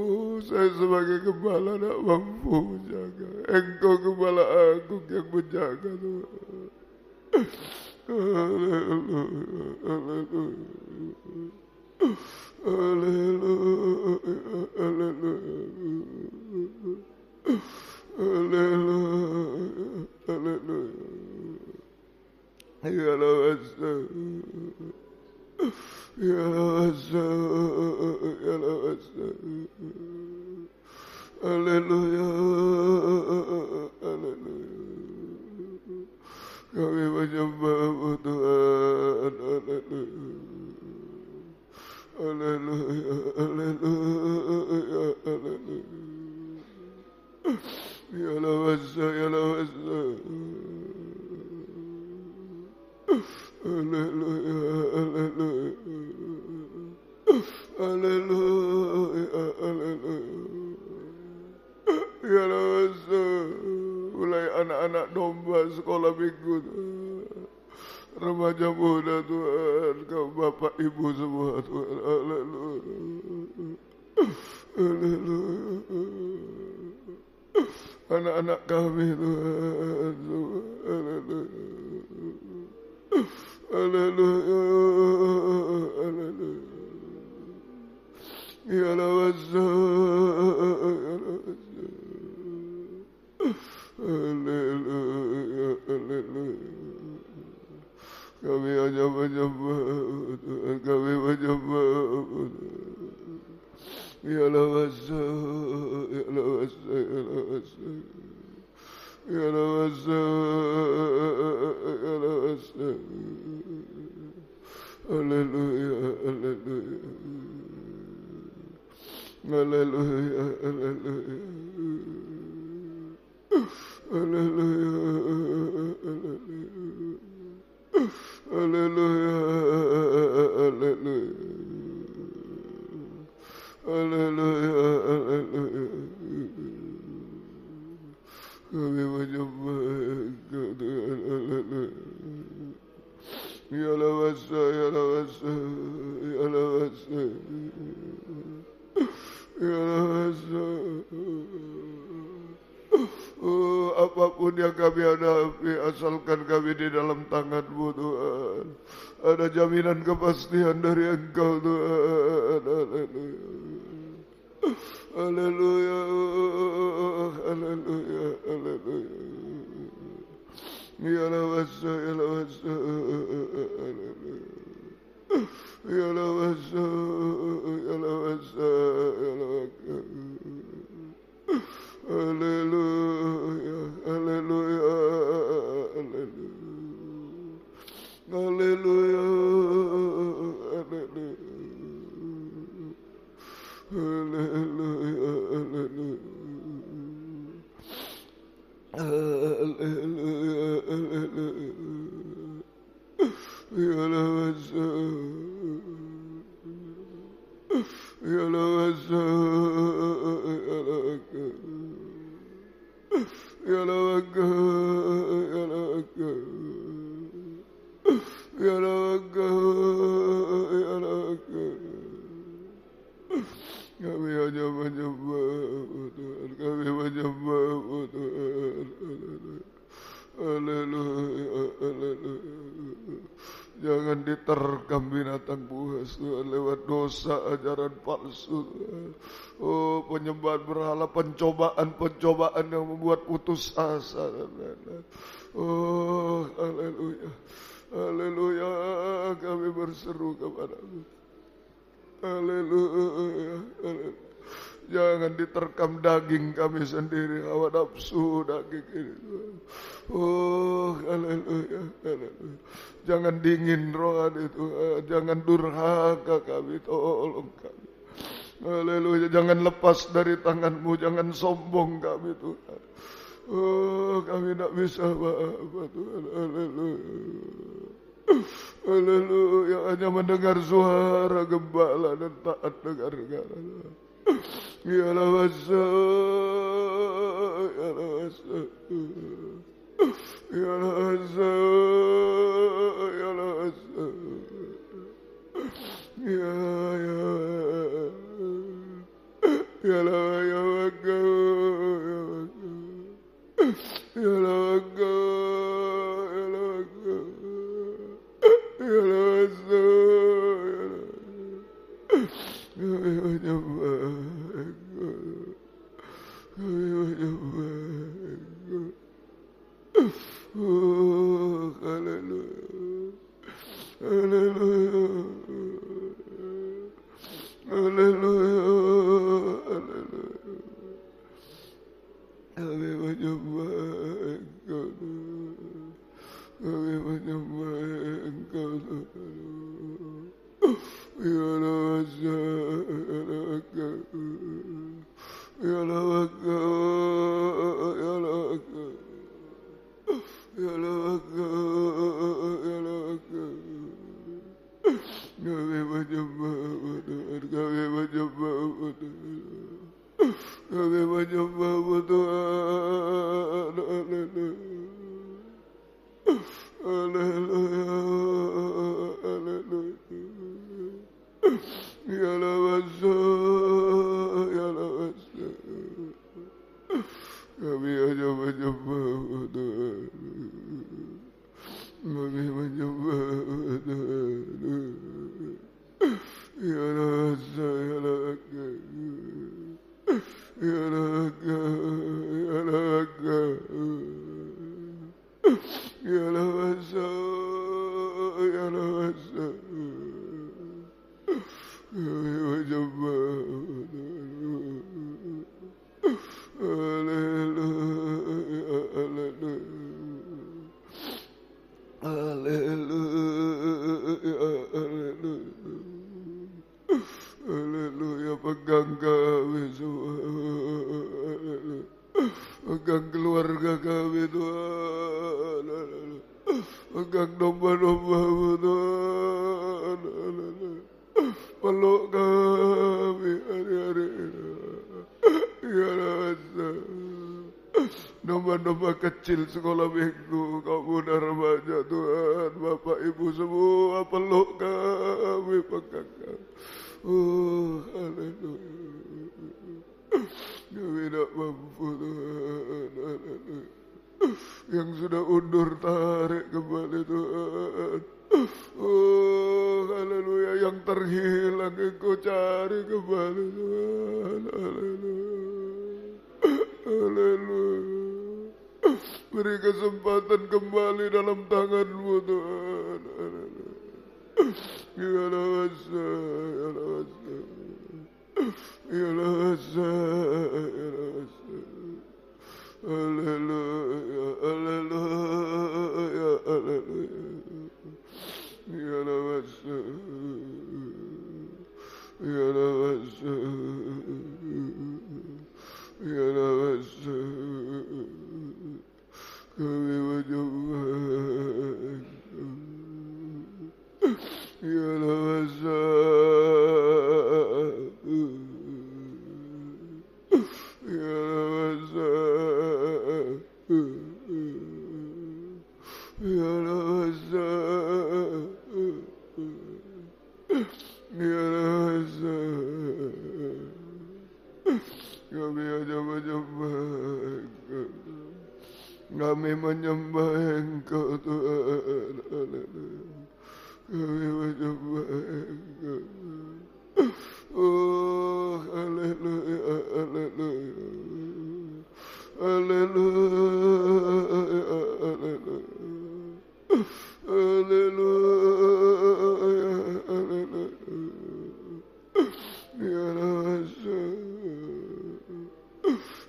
saya sebagai gembala tak mampu menjaga. Engkau gembala agung yang menjaga, Tuhan. Haleluya, haleluya. Haleluya, haleluya. Haleluya, haleluya. Ya Allah, ya Allah, haleluya, haleluya. Kami menyembah-Mu, Tuhan. Haleluya, haleluya, haleluya. Ya Allah, ya Allah. Haleluya, haleluya. Haleluya, haleluya. Ya Allah, mulai anak-anak domba sekolah minggu, remaja muda, Tuhan, kau bapak ibu semua, Tuhan. Haleluya. Haleluya. Anak-anak kami, Tuhan. Haleluya. Haleluya. Haleluya. Ya Allah, haleluya, haleluya. Kami hanya menyembah, Tuhan. Kami menyembah, ya Allah, ya Allah, ya Allah. Ya Allah, ya Allah. Haleluya, haleluya. Haleluya, haleluya. Haleluya, haleluya. Haleluya, haleluya. Haleluya, haleluya. Kami menyembah Engkau, Tuhan. Haleluya. Ya Allah, ya Allah, ya Allah. Ya Allah. Oh, apapun yang kami hadapi, asalkan kami di dalam tangan-Mu, Tuhan. Ada jaminan kepastian dari Engkau, Tuhan. Haleluya. Haleluya. Haleluya. Haleluya. Ya Allah, ya Allah. Haleluya. Ya Allah, ya Allah, ya Allah. Haleluya, haleluya, haleluya. Haleluya, haleluya. Haleluya, haleluya. Kami hanya menyembah-Mu Tuhan, kami menyembah-Mu Tuhan. Haleluya, haleluya. Jangan diterkam binatang buas Tuhan lewat dosa, ajaran palsu Tuhan. Oh, penyembahan berhala, pencobaan yang membuat putus asa. Oh, haleluya, haleluya. Kami berseru kepadamu. Haleluya, haleluya. Jangan diterkam daging kami sendiri, hawa nafsu daging ini. Oh, haleluya, haleluya. Jangan dingin rohani Tuhan, jangan durhaka kami, tolong kami. Haleluya, jangan lepas dari tangan-Mu, jangan sombong kami Tuhan. Oh, kami tidak bisa apa-apa Tuhan. Haleluya. Haleluya, hanya mendengar suara gembala dan taat dengar-dengar. Ya lawasa, ya lawasa, ya lawasa, ya lawasa, ya ya lawaga, ya lawaga, ya lawaga, ya lawasa, kami menyembah Engkau, kami menyembah Engkau. Oh, haleluya, haleluya, haleluya, haleluya. Kami menyembah Engkau, kami menyembah Engkau. Ya lawasa, ya lawaka, ya lawaka, ya lawaka, ya lawaka, ya lawaka. Kami menyembah-Mu Tuhan, kami menyembah-Mu Tuhan, kami menyembah-Mu Tuhan. Haleluya, haleluya, haleluya. Ya lawasa, ya lawasa. Kami hanya menyembah-Mu Tuhan, kami menyembah-Mu Tuhan. Ya lawasa, ya lawaka, ya lawaka, ya lawaka. Ya lawasa, ya lawasa. Kami menyembah-Mu Tuhan. Haleluya, haleluya, haleluya, haleluya, haleluya. Pegang kami semua, haleluya. Pegang keluarga kami Tuhan, haleluya. Pegang domba-domba-Mu Tuhan, haleluya. Peluk kami hari-hari ini. Ya rasa domba-domba kecil sekolah minggu, kamu dan remaja Tuhan, Bapak Ibu semua, peluk kami, pegang kami. Oh, haleluya. Kami tidak mampu Tuhan, haleluya. Yang sudah undur tarik kembali Tuhan. Oh, haleluya. Yang terhilang Engkau cari kembali Tuhan, haleluya, haleluya. Beri kesempatan kembali dalam tangan-Mu Tuhan, haleluya. Ya lawasa, ya lawasa, ya lawasa, ya lawasa. Haleluya, haleluya, haleluya. Ya lawasa, ya lawasa, ya lawasa. Kami hanya menyembah Engkau. Kami menyembah Engkau Tuhan. Haleluya. Kami menyembah Engkau. Oh, haleluya, haleluya. Haleluya, haleluya. Haleluya, haleluya. Ya rasa,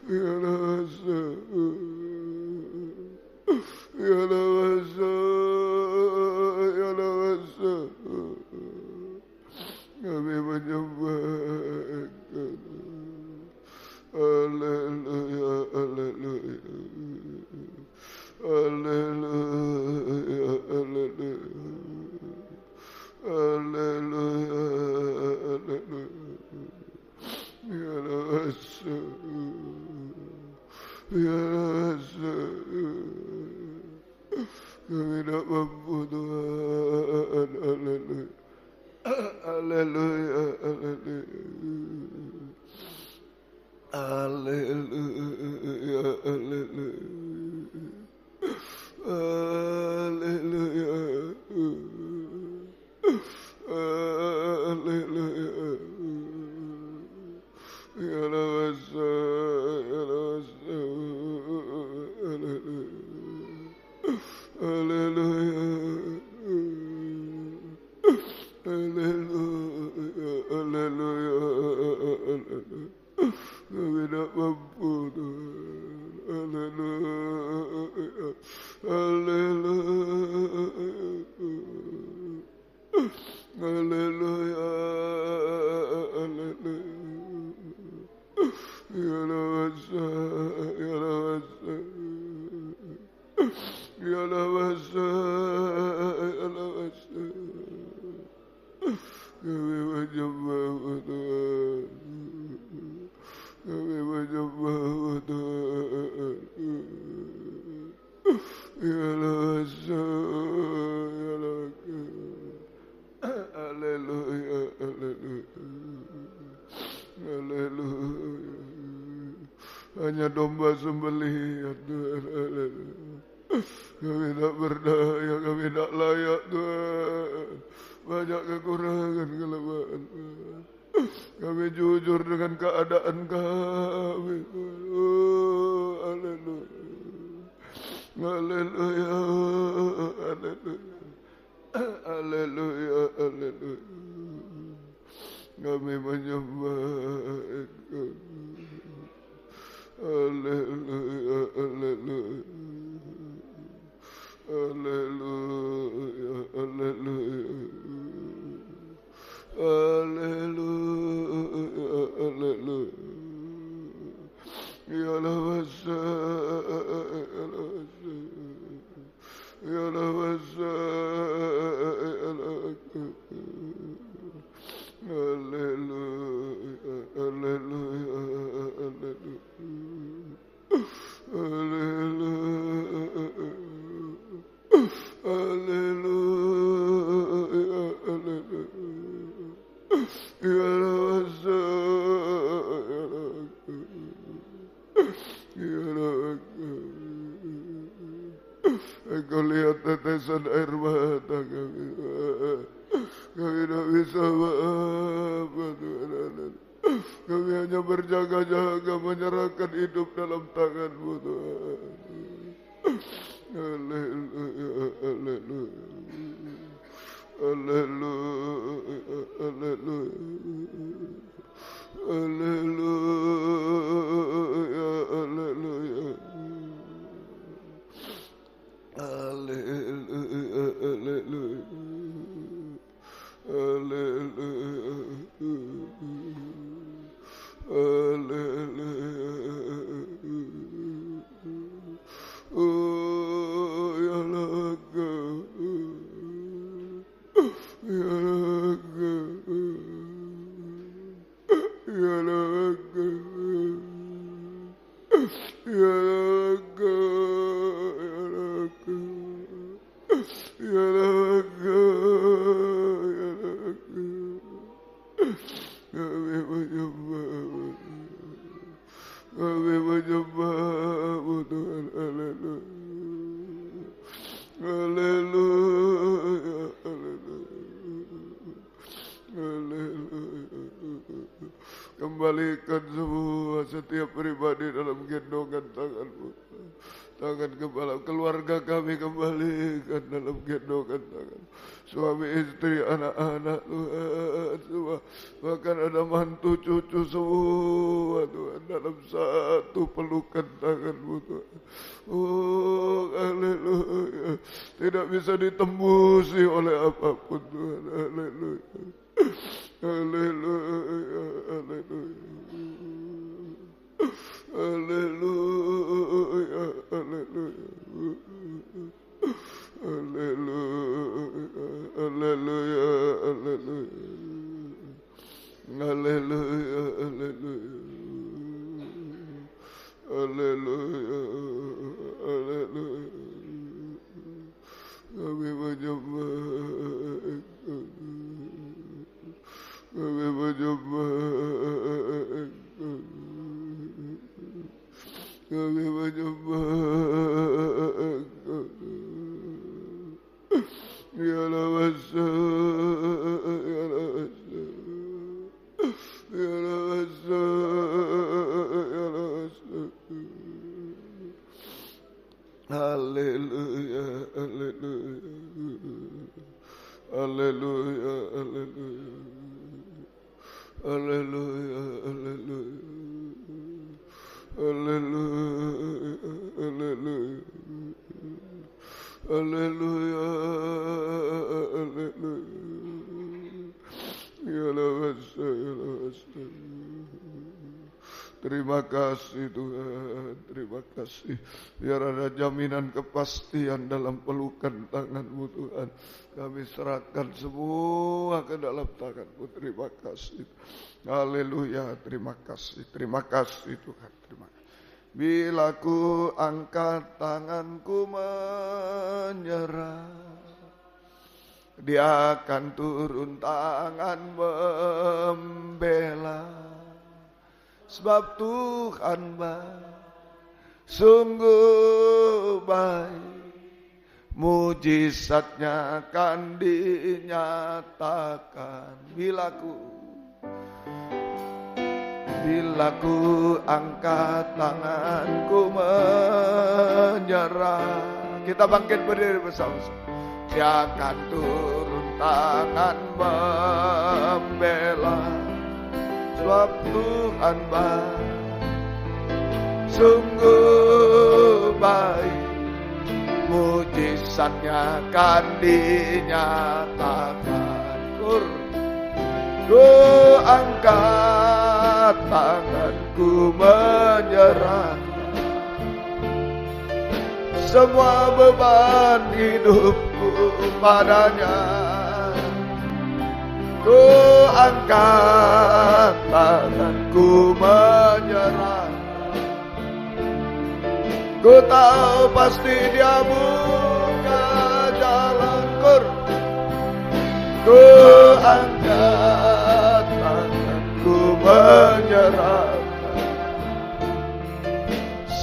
ya rasa, ya rasa, ya rasa. Kami menyembah Engkau. Haleluya, haleluya. Haleluya, haleluya. Haleluya, haleluya. Ya rasa, ya rasa. Kami tak mampu Tuhan. Haleluya. Haleluya, haleluya. Haleluya, haleluya. Haleluya. Haleluya. Ya rasa, ya rasa. Haleluya. Haleluya. Haleluya, haleluya, haleluya. Kami tak mampu Tuhan. Haleluya, haleluya, haleluya, haleluya. Ya Rasa, ya Rasa, ya Rasa, ya Rasa. Kami menyembah Tuhan. Kami menyembah Tuhan. Ya rasa, ya rasa. Haleluya, haleluya. Haleluya. Hanya domba sembelih ya Tuhan. Haleluya. Kami tak berdaya, kami tak layak Tuhan. Banyak kekurangan, kelemahan Tuhan. Kami jujur dengan keadaan kami. Oh, haleluya. Haleluya. Haleluya. Haleluya. Haleluya. Kami menyembah Engkau. Haleluya. Haleluya. Haleluya. Haleluya. Haleluya, haleluya. Ya Rabasa, ya Rabasa, ya Rabasa, ya Rabasa. Haleluya, haleluya, haleluya. Haleluya, haleluya, haleluya. Ya Rasa, ya Rasa, ya Rasa. Engkau lihat tetesan air mata kami. Kami tidak bisa apa Tuhan. Kami hanya berjaga-jaga menyerahkan hidup dalam tangan-Mu Tuhan. Haleluya, haleluya. Haleluya, haleluya. Haleluya, haleluya. Haleluya, haleluya. Haleluya. Haleluya. Oh, ya laga. Ya laga. Ya laga. Ya laga. Ya laga. Ya laga. Kami menyembah. Kami menyembah-Mu Tuhan. Haleluya. Haleluya. Haleluya. Kembalikan semua setiap pribadi dalam gendongan tangan-Mu. Tangan kepala keluarga kami kembalikan dalam gendongan tangan. Suami istri, anak-anak Tuhan semua. Bahkan ada mantu cucu semua Tuhan dalam satu pelukan tangan-Mu Tuhan. Oh haleluya. Tidak bisa ditembusi oleh apapun Tuhan. Haleluya. Haleluya. Haleluya. Haleluya, haleluya, haleluya, haleluya, haleluya, haleluya, haleluya, haleluya. Kami menyembah, kami menyembah. Kami menyembah Engkau. Ya Lawasa, Ya Lawasa, Ya Lawasa, Ya Lawasa. Haleluya, haleluya, haleluya, haleluya, haleluya, haleluya. Haleluya, haleluya, haleluya, haleluya. Ya Lawasa, Ya Lawasa. Terima kasih Tuhan, terima kasih. Biar ada jaminan kepastian dalam pelukan tangan-Mu Tuhan. Kami serahkan semua ke dalam tangan-Mu. Terima kasih. Haleluya, terima kasih. Terima kasih Tuhan, terima kasih. Bila ku angkat tanganku menyerah, Dia akan turun tangan membela. Sebab Tuhan baik, sungguh baik, mujizatnya akan dinyatakan. Bila ku angkat tanganku menyerah. Kita bangkit berdiri bersama-sama. Dia akan turun tangan membela. Sebab Tuhan baik, sungguh baik, mujizatnya akan dinyatakan. Ku angkat tanganku menyerah. Semua beban hidupku padanya. Ku angkat tanganku menyerah. Ku tahu pasti Dia buka jalan. Ku angkat tanganku menyerah.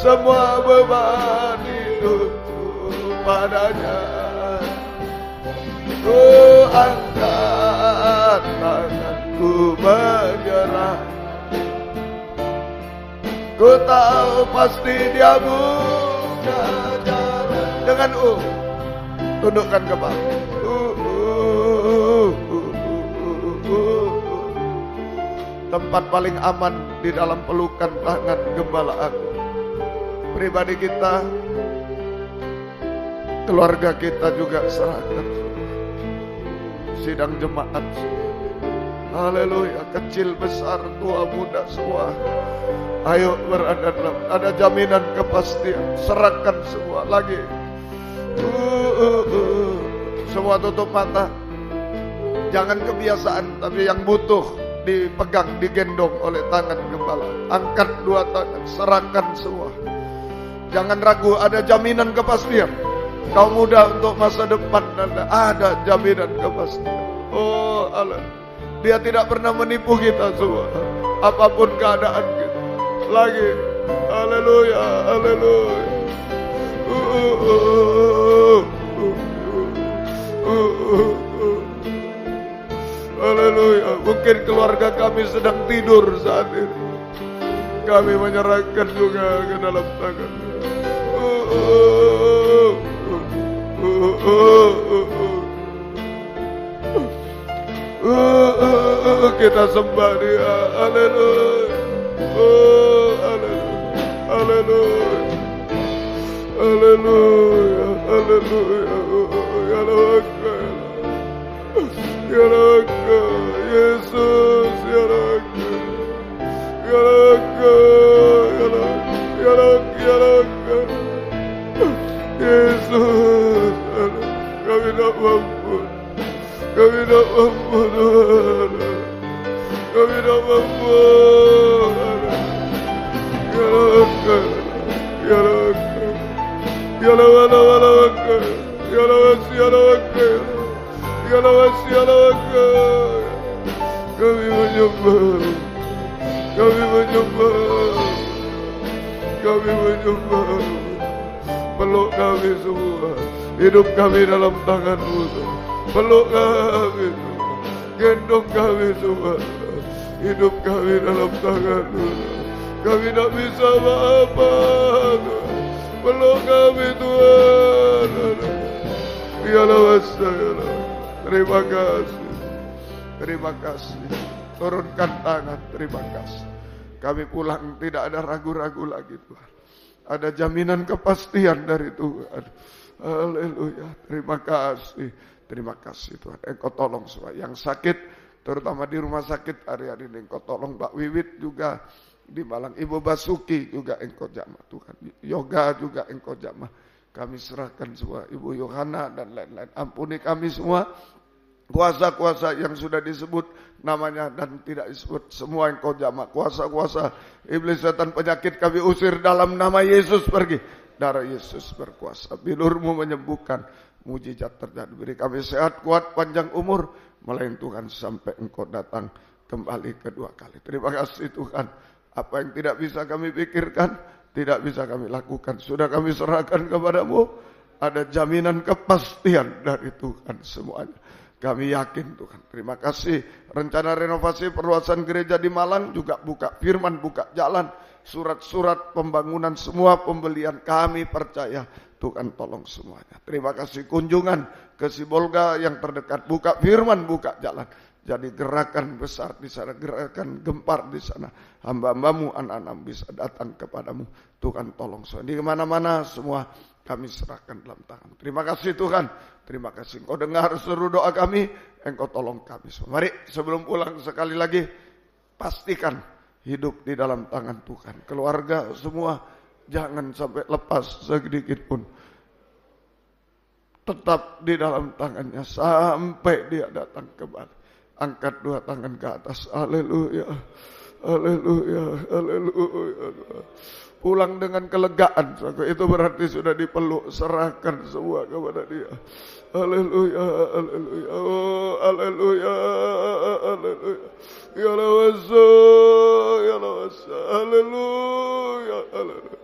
Semua beban hidupku padanya. Ku angkat tanganku menyerah. Ku tahu pasti Dia buka jalan. Dengan tundukkan kepala. Tempat paling aman di dalam pelukan tangan Gembala Agung. Pribadi kita, keluarga kita juga serahkan. Sidang jemaat, haleluya, kecil besar tua muda semua, ayo berada dalam, ada jaminan kepastian. Serahkan semua lagi. Semua tutup mata. Jangan kebiasaan, tapi yang butuh dipegang, digendong oleh tangan Gembala. Angkat dua tangan, serahkan semua. Jangan ragu, ada jaminan kepastian. Kau muda untuk masa depan, ada jaminan kepastian. Oh Allah, Dia tidak pernah menipu kita semua. Apapun keadaan kita. Lagi, haleluya, haleluya. Haleluya. Mungkin keluarga kami sedang tidur saat ini. Kami menyerahkan juga ke dalam tangan. Kita sembah Dia. Haleluya. Haleluya. Haleluya. Haleluya. Ya Raka, Yesus, ya Raka, ya Raka, ya Raka, ya Raka, Yesus, kami tak mampu, kami tak mampu, kami tak mampu, ya Raka, ya Raka, ya Raka, ya Raka, ya Raka. Kami menyembah, kami menyembah, kami menyembah. Peluk kami semua, hidup kami dalam tangan-Mu. Peluk kami, gendong kami semua, hidup kami dalam tangan-Mu. Kami tak bisa apa-apa, peluk kami Tuhan. Biarlah saya. Terima kasih, terima kasih. Turunkan tangan, terima kasih. Kami pulang tidak ada ragu-ragu lagi Tuhan. Ada jaminan kepastian dari Tuhan. Haleluya, terima kasih Tuhan. Engkau tolong semua yang sakit, terutama di rumah sakit hari-hari ini. Engkau tolong Mbak Wiwit juga di Malang. Ibu Basuki juga Engkau jamah Tuhan. Yoga juga Engkau jamah. Kami serahkan semua, Ibu Yohana dan lain-lain. Ampuni kami semua. Kuasa-kuasa yang sudah disebut namanya dan tidak disebut, semua Engkau jamah. Kuasa-kuasa iblis, setan, penyakit kami usir dalam nama Yesus, pergi. Darah Yesus berkuasa. Bilur-Mu menyembuhkan. Mujizat terjadi. Beri kami sehat, kuat, panjang umur. Melayan Tuhan sampai Engkau datang kembali kedua kali. Terima kasih Tuhan. Apa yang tidak bisa kami pikirkan, tidak bisa kami lakukan, sudah kami serahkan kepadamu. Ada jaminan kepastian dari Tuhan semuanya. Kami yakin Tuhan. Terima kasih. Rencana renovasi perluasan gereja di Malang juga buka firman, buka jalan. Surat-surat pembangunan semua pembelian kami percaya. Tuhan tolong semuanya. Terima kasih kunjungan ke Sibolga yang terdekat. Buka firman, buka jalan. Jadi gerakan besar di sana, gerakan gempar di sana. Hamba-Hambamu, anak-anak bisa datang kepadamu. Tuhan tolong semua. Di mana-mana semua kami serahkan dalam tangan. Terima kasih Tuhan. Terima kasih. Engkau dengar seluruh doa kami. Engkau tolong kami semua. Mari sebelum pulang sekali lagi. Pastikan hidup di dalam tangan Tuhan. Keluarga semua jangan sampai lepas sedikit pun. Tetap di dalam tangannya sampai Dia datang kembali. Angkat dua tangan ke atas. Haleluya. Haleluya. Haleluya. Pulang dengan kelegaan. Itu berarti sudah dipeluk. Serahkan semua kepada Dia. Haleluya. Haleluya. Oh, haleluya. Haleluya. Ya lawasa. Ya lawasa. Haleluya. Haleluya.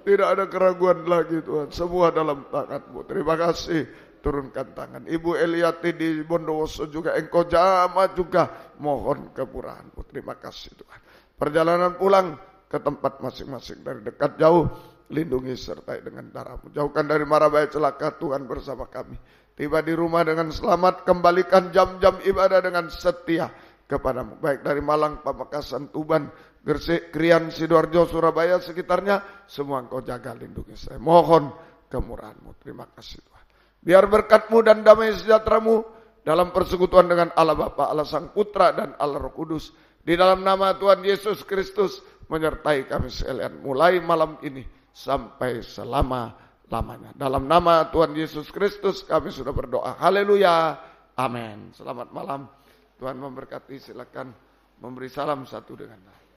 Tidak ada keraguan lagi Tuhan. Semua dalam tangan-Mu. Terima kasih. Turunkan tangan. Ibu Eliati di Bondowoso juga Engkau jamah juga. Mohon kemurahan-Mu. Terima kasih Tuhan. Perjalanan pulang ke tempat masing-masing dari dekat jauh. Lindungi sertai dengan darah-Mu. Jauhkan dari mara bahaya celaka Tuhan bersama kami. Tiba di rumah dengan selamat. Kembalikan jam-jam ibadah dengan setia kepadamu. Baik dari Malang, Pamekasan, Tuban, Gresik, Krian, Sidoarjo, Surabaya, sekitarnya. Semua Engkau jaga, lindungi saya. Mohon kemurahan-Mu. Terima kasih Tuhan. Biar berkat-Mu dan damai sejahtera-Mu dalam persekutuan dengan Allah Bapa, Allah Sang Putra, dan Allah Roh Kudus. Di dalam nama Tuhan Yesus Kristus menyertai kami sekalian. Mulai malam ini sampai selama-lamanya. Dalam nama Tuhan Yesus Kristus kami sudah berdoa. Haleluya. Amin. Selamat malam. Tuhan memberkati. Silakan memberi salam satu dengan lain.